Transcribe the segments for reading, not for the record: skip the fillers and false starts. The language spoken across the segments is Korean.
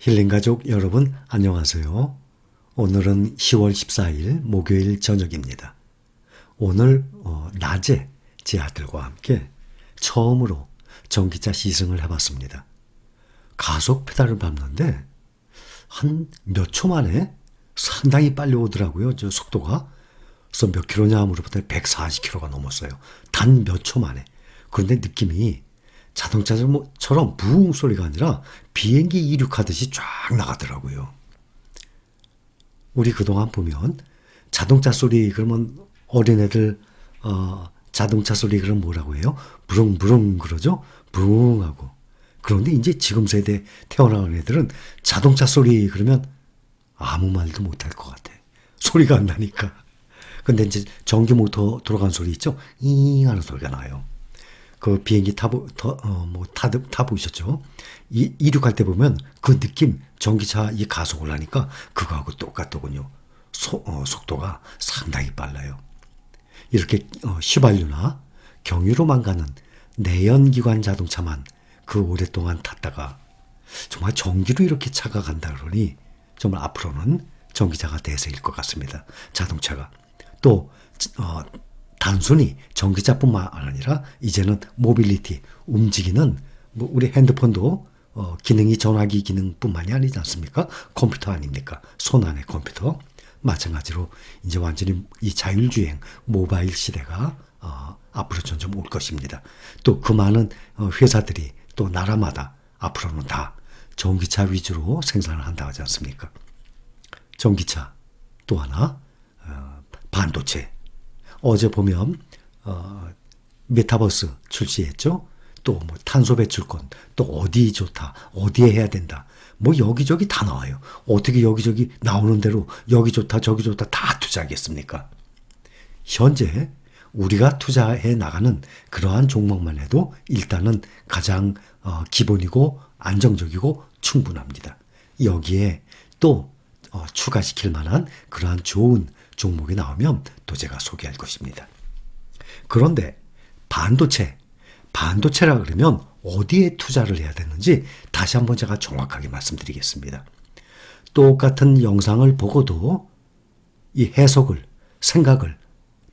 힐링가족 여러분 안녕하세요. 오늘은 10월 14일 목요일 저녁입니다. 오늘 낮에 제 아들과 함께 처음으로 전기차 시승을 해봤습니다. 가속 페달을 밟는데 한 몇 초 만에 상당히 빨리 오더라고요. 저 속도가. 그래서 몇 킬로냐 물어봤더니 140킬로가 넘었어요. 단 몇 초 만에. 그런데 느낌이 자동차처럼 부웅 소리가 아니라 비행기 이륙하듯이 쫙 나가더라고요. 우리 그동안 보면 자동차 소리 그러면 어린애들 자동차 소리 그러면 뭐라고 해요? 부릉부릉 그러죠? 부릉하고. 그런데 이제 지금 세대 태어나는 애들은 자동차 소리 그러면 아무 말도 못할 것 같아. 소리가 안 나니까. 근데 이제 전기 모터 돌아간 소리 있죠? 잉 하는 소리가 나요. 그 비행기 타보셨죠? 이륙할 때 보면 그 느낌, 전기차 이 가속을 하니까 그거하고 똑같더군요. 속도가 상당히 빨라요. 이렇게 휘발유나 경유로만 가는 내연기관 자동차만 그 오랫동안 탔다가 정말 전기로 이렇게 차가 간다 그러니 정말 앞으로는 전기차가 대세일 것 같습니다. 자동차가. 또 단순히 전기차뿐만 아니라 이제는 모빌리티, 움직이는 우리 핸드폰도 기능이 전화기 기능뿐만이 아니지 않습니까? 컴퓨터 아닙니까? 손 안의 컴퓨터. 마찬가지로 이제 완전히 이 자율주행 모바일 시대가 앞으로 점점 올 것입니다. 또 그 많은 회사들이 또 나라마다 앞으로는 다 전기차 위주로 생산을 한다고 하지 않습니까? 전기차 또 하나 반도체. 어제 보면 메타버스 출시했죠. 또 뭐 탄소 배출권, 또 어디 좋다, 어디에 해야 된다. 뭐 여기저기 다 나와요. 어떻게 여기저기 나오는 대로 여기 좋다, 저기 좋다 다 투자하겠습니까? 현재 우리가 투자해 나가는 그러한 종목만 해도 일단은 가장 기본이고 안정적이고 충분합니다. 여기에 또 추가시킬 만한 그러한 좋은 종목이 나오면 또 제가 소개할 것입니다. 그런데 반도체라 그러면 어디에 투자를 해야 되는지 다시 한번 제가 정확하게 말씀드리겠습니다. 똑같은 영상을 보고도 이 해석을, 생각을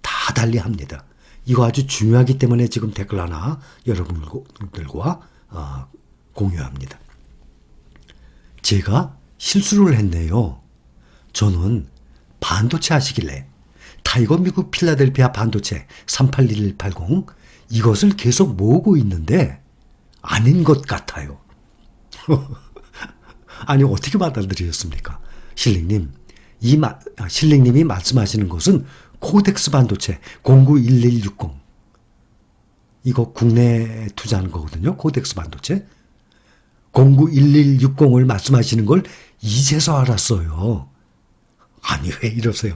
다 달리 합니다. 이거 아주 중요하기 때문에 지금 댓글 하나 여러분들과 공유합니다. 제가 실수를 했네요. 저는 반도체 하시길래 타이거 미국 필라델피아 반도체 381180 이것을 계속 모으고 있는데 아닌 것 같아요. 아니 어떻게 받아들이셨습니까? 실링님이 말씀하시는 것은 코덱스 반도체 091160 이거 국내 투자하는 거거든요. 코덱스 반도체 091160을 말씀하시는 걸 이제서 알았어요. 아니 왜 이러세요?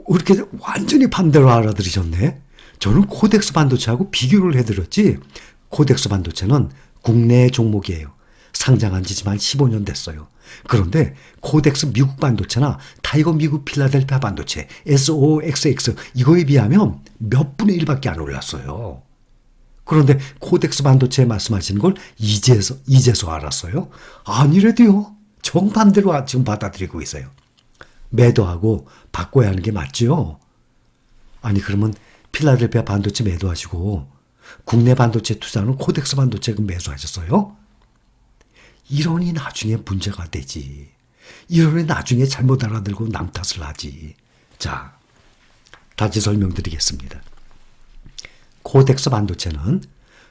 이렇게 완전히 반대로 알아들으셨네. 저는 코덱스 반도체하고 비교를 해드렸지. 코덱스 반도체는 국내 종목이에요. 상장한 지 지만 15년 됐어요. 그런데 코덱스 미국 반도체나 타이거 미국 필라델피아 반도체 SOXX 이거에 비하면 몇 분의 1밖에 안 올랐어요. 그런데 코덱스 반도체 말씀하시는 걸 이제서 알았어요? 아니래도요. 정반대로 지금 받아들이고 있어요. 매도하고 바꿔야 하는 게 맞죠? 아니 그러면 필라델피아 반도체 매도하시고 국내 반도체 투자는 코덱스 반도체 매수하셨어요? 이러니 나중에 문제가 되지. 이러니 나중에 잘못 알아들고 남 탓을 하지. 자, 다시 설명드리겠습니다. 코덱스 반도체는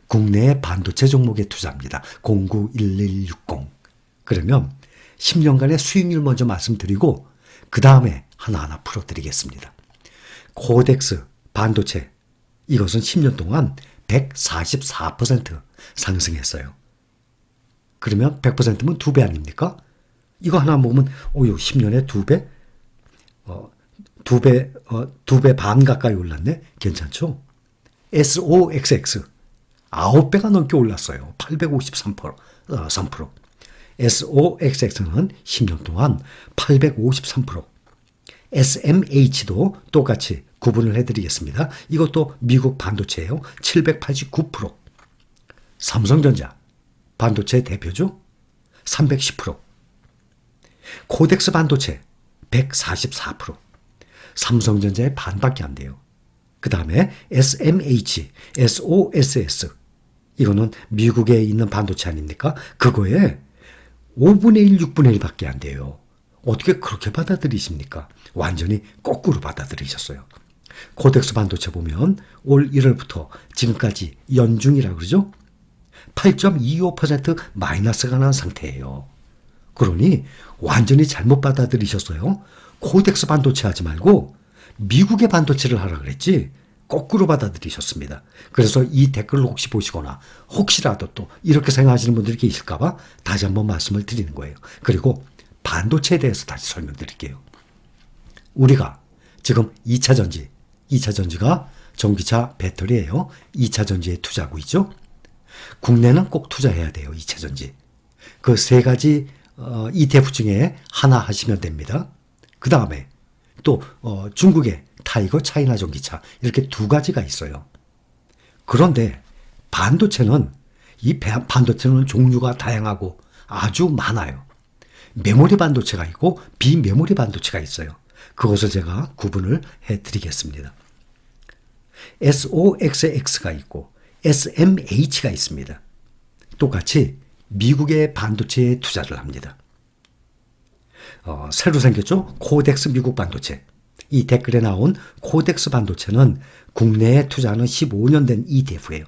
국내 반도체 종목에 투자합니다. 091160. 그러면 10년간의 수익률 먼저 말씀드리고 그 다음에 하나하나 풀어드리겠습니다. 코덱스 반도체 이것은 10년 동안 144% 상승했어요. 그러면 100%면 2배 아닙니까? 이거 하나 먹으면 10년에 2배? 2배 반 가까이 올랐네? 괜찮죠? SOXX 9배가 넘게 올랐어요. 853%. 3%. SOXX는 10년 동안 853%. SMH도 똑같이 구분을 해드리겠습니다. 이것도 미국 반도체예요. 789%. 삼성전자 반도체 대표죠. 310%. 코덱스 반도체 144%, 삼성전자의 반밖에 안 돼요. 그 다음에 SMH, SOSS, 이거는 미국에 있는 반도체 아닙니까? 그거에 5분의 1, 6분의 1밖에 안 돼요. 어떻게 그렇게 받아들이십니까? 완전히 거꾸로 받아들이셨어요. 코덱스 반도체 보면 올 1월부터 지금까지 연중이라고 그러죠? 8.25% 마이너스가 난 상태예요. 그러니 완전히 잘못 받아들이셨어요. 코덱스 반도체 하지 말고 미국의 반도체를 하라 그랬지 거꾸로 받아들이셨습니다. 그래서 이 댓글을 혹시 보시거나 혹시라도 또 이렇게 생각하시는 분들이 계실까 봐 다시 한번 말씀을 드리는 거예요. 그리고 반도체에 대해서 다시 설명드릴게요. 우리가 지금 2차 전지가 전기차 배터리예요. 2차 전지에 투자하고 있죠. 국내는 꼭 투자해야 돼요. 2차 전지. 그 세 가지 ETF 중에 하나 하시면 됩니다. 그 다음에 또 중국의 타이거 차이나 전기차 이렇게 두 가지가 있어요. 그런데 반도체는 반도체는 종류가 다양하고 아주 많아요. 메모리 반도체가 있고 비메모리 반도체가 있어요. 그것을 제가 구분을 해드리겠습니다. SOXX가 있고 SMH가 있습니다. 똑같이 미국의 반도체에 투자를 합니다. 새로 생겼죠? 코덱스 미국 반도체. 이 댓글에 나온 코덱스 반도체는 국내에 투자하는 15년 된 ETF예요.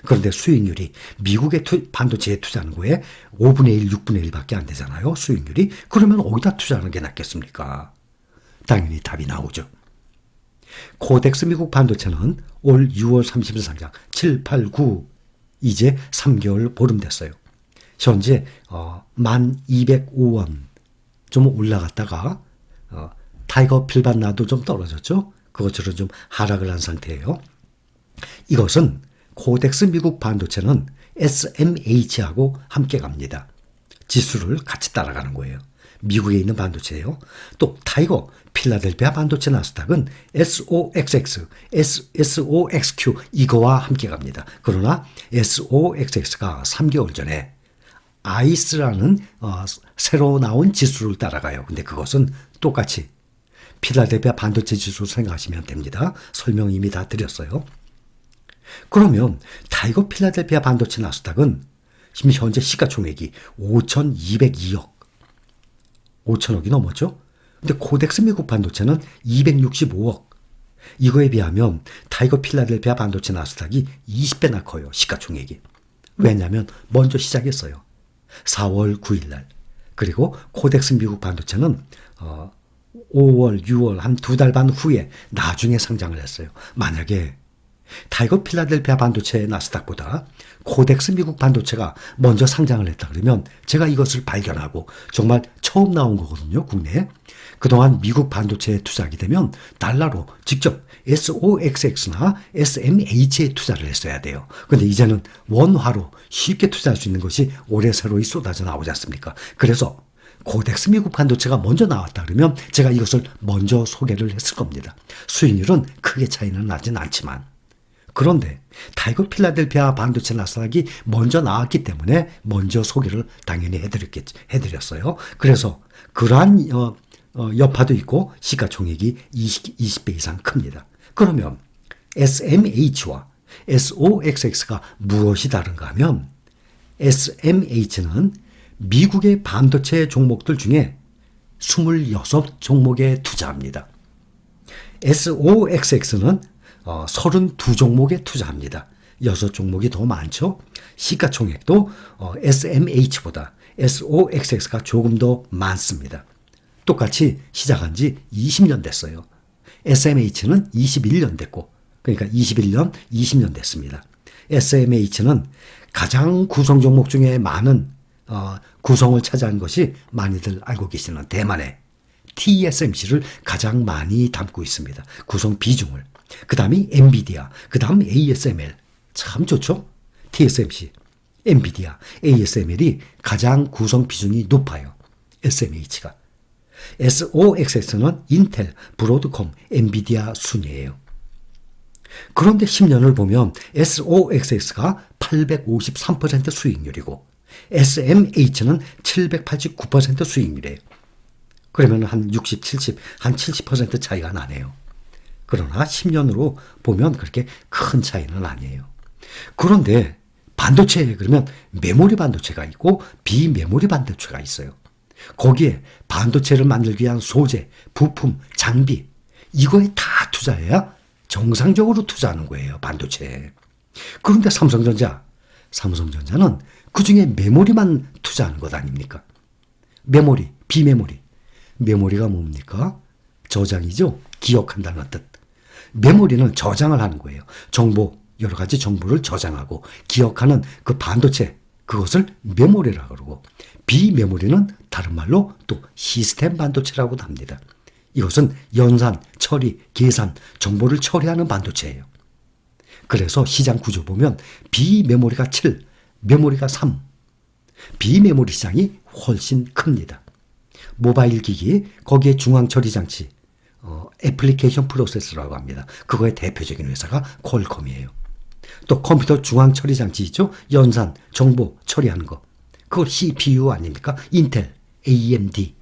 그런데 수익률이 미국의 반도체에 투자하는 거에 5분의 1, 6분의 1밖에 안 되잖아요. 수익률이. 그러면 어디다 투자하는 게 낫겠습니까? 당연히 답이 나오죠. 코덱스 미국 반도체는 올 6월 30일 상장 7, 8, 9 이제 3개월 보름 됐어요. 현재 1205원 좀 올라갔다가 타이거 필반 나도 좀 떨어졌죠. 그것처럼 좀 하락을 한 상태예요. 이것은 코덱스 미국 반도체는 SMH하고 함께 갑니다. 지수를 같이 따라가는 거예요. 미국에 있는 반도체예요. 또 타이거 필라델피아 반도체 나스닥은 SOXX, SOXQ 이거와 함께 갑니다. 그러나 SOXX가 3개월 전에 아이스라는 새로 나온 지수를 따라가요. 근데 그것은 똑같이 필라델피아 반도체 지수를 생각하시면 됩니다. 설명 이미 다 드렸어요. 그러면 타이거 필라델피아 반도체 나스닥은 지금 현재 시가총액이 5,202억, 5천억이 넘었죠? 근데 코덱스 미국 반도체는 265억. 이거에 비하면 타이거 필라델피아 반도체 나스닥이 20배나 커요. 시가총액이. 왜냐하면 먼저 시작했어요. 4월 9일 날. 그리고 코덱스 미국 반도체는 5월, 6월 한 2달 반 후에 나중에 상장을 했어요. 만약에 타이거 필라델피아 반도체 나스닥보다 코덱스 미국 반도체가 먼저 상장을 했다 그러면 제가 이것을 발견하고 정말 처음 나온 거거든요. 국내에. 그동안 미국 반도체에 투자하게 되면 달러로 직접 SOXX나 SMH에 투자를 했어야 돼요. 그런데 이제는 원화로 쉽게 투자할 수 있는 것이 올해 새로이 쏟아져 나오지 않습니까? 그래서 코덱스 미국 반도체가 먼저 나왔다 그러면 제가 이것을 먼저 소개를 했을 겁니다. 수익률은 크게 차이는 나진 않지만. 그런데 타이거 필라델피아 반도체 나스닥이 먼저 나왔기 때문에 먼저 소개를 당연히 해드렸어요. 그래서 그러한 여파도 있고 시가총액이 20배 이상 큽니다. 그러면 SMH와 SOXX가 무엇이 다른가 하면 SMH는 미국의 반도체 종목들 중에 26 종목에 투자합니다. SOXX는 32종목에 투자합니다. 6종목이 더 많죠. 시가총액도 SMH보다 SOXX가 조금 더 많습니다. 똑같이 시작한 지 20년 됐어요. SMH는 21년 됐고, 그러니까 21년, 20년 됐습니다. SMH는 가장 구성 종목 중에 많은 구성을 차지한 것이 많이들 알고 계시는 대만의 TSMC를 가장 많이 담고 있습니다. 구성 비중을. 그 다음이 엔비디아, 그 다음 ASML. 참 좋죠? TSMC, 엔비디아, ASML이 가장 구성 비중이 높아요. SMH가. SOXX는 인텔, 브로드컴, 엔비디아 순이에요. 그런데 10년을 보면 SOXX가 853% 수익률이고 SMH는 789% 수익률이에요. 그러면 한 60, 70, 한 70% 차이가 나네요. 그러나 10년으로 보면 그렇게 큰 차이는 아니에요. 그런데 반도체에 그러면 메모리 반도체가 있고 비메모리 반도체가 있어요. 거기에 반도체를 만들기 위한 소재, 부품, 장비 이거에 다 투자해야 정상적으로 투자하는 거예요. 반도체에. 그런데 삼성전자는 그중에 메모리만 투자하는 것 아닙니까? 메모리, 비메모리. 메모리가 뭡니까? 저장이죠. 기억한다는 뜻. 메모리는 저장을 하는 거예요. 정보, 여러 가지 정보를 저장하고 기억하는 그 반도체, 그것을 메모리라고 그러고, 비메모리는 다른 말로 또 시스템 반도체라고도 합니다. 이것은 연산, 처리, 계산, 정보를 처리하는 반도체예요. 그래서 시장 구조 보면 비메모리가 7, 메모리가 3. 비메모리 시장이 훨씬 큽니다. 모바일 기기, 거기에 중앙 처리 장치, 애플리케이션 프로세서라고 합니다. 그거의 대표적인 회사가 퀄컴이에요. 또 컴퓨터 중앙 처리 장치 있죠? 연산, 정보 처리하는 거. 그거 CPU 아닙니까? 인텔, AMD.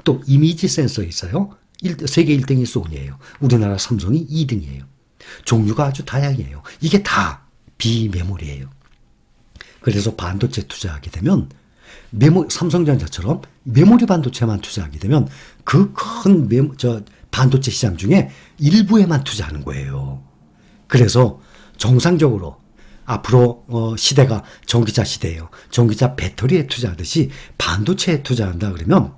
또 이미지 센서 있어요. 세계 1등이 소니예요. 우리나라 삼성이 2등이에요. 종류가 아주 다양해요. 이게 다 비메모리예요. 그래서 반도체 투자하게 되면 삼성전자처럼 메모리 반도체만 투자하게 되면 그 큰 반도체 시장 중에 일부에만 투자하는 거예요. 그래서 정상적으로 앞으로 시대가 전기차 시대예요. 전기차 배터리에 투자하듯이 반도체에 투자한다 그러면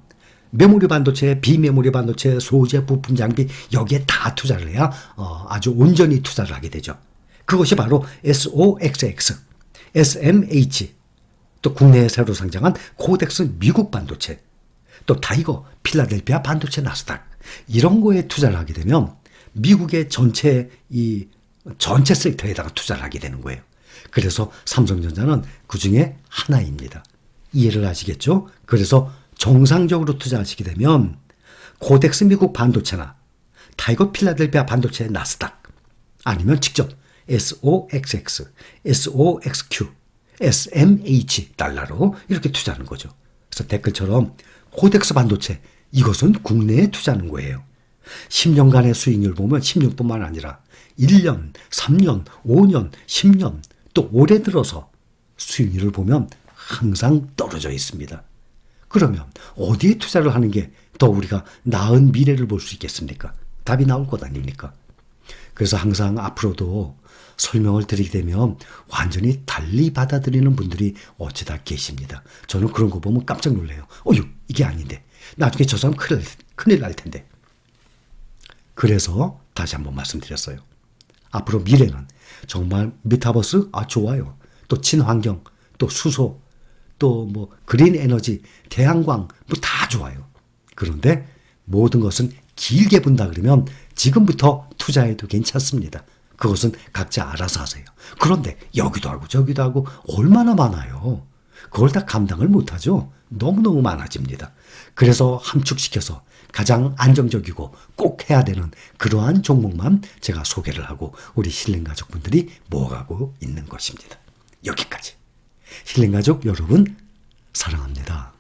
메모리 반도체, 비메모리 반도체, 소재, 부품, 장비 여기에 다 투자를 해야 아주 온전히 투자를 하게 되죠. 그것이 바로 SOXX, SMH, 또 국내에 새로 상장한 코덱스 미국 반도체, 또 타이거, 필라델피아 반도체 나스닥 이런 거에 투자를 하게 되면 미국의 전체 섹터에다가 투자를 하게 되는 거예요. 그래서 삼성전자는 그 중에 하나입니다. 이해를 하시겠죠? 그래서 정상적으로 투자하시게 되면 코덱스 미국 반도체나 타이거 필라델피아 반도체 나스닥 아니면 직접 SOXX, SOXQ, SMH 달러로 이렇게 투자하는 거죠. 그래서 댓글처럼 코덱스 반도체 이것은 국내에 투자하는 거예요. 10년간의 수익률 보면 16뿐만 아니라 1년, 3년, 5년, 10년 또 올해 들어서 수익률을 보면 항상 떨어져 있습니다. 그러면 어디에 투자를 하는 게 더 우리가 나은 미래를 볼 수 있겠습니까? 답이 나올 것 아닙니까? 그래서 항상 앞으로도 설명을 드리게 되면 완전히 달리 받아들이는 분들이 어찌다 계십니다. 저는 그런 거 보면 깜짝 놀래요. 이게 아닌데. 나중에 저 사람 큰일 날 텐데. 그래서 다시 한번 말씀드렸어요. 앞으로 미래는 정말 메타버스 좋아요. 또 친환경, 또 수소, 또 그린 에너지, 태양광 다 좋아요. 그런데 모든 것은 길게 본다 그러면 지금부터 투자해도 괜찮습니다. 그것은 각자 알아서 하세요. 그런데 여기도 하고 저기도 하고 얼마나 많아요. 그걸 다 감당을 못하죠. 너무너무 많아집니다. 그래서 함축시켜서 가장 안정적이고 꼭 해야 되는 그러한 종목만 제가 소개를 하고 우리 힐링가족분들이 모아가고 있는 것입니다. 여기까지. 힐링가족 여러분 사랑합니다.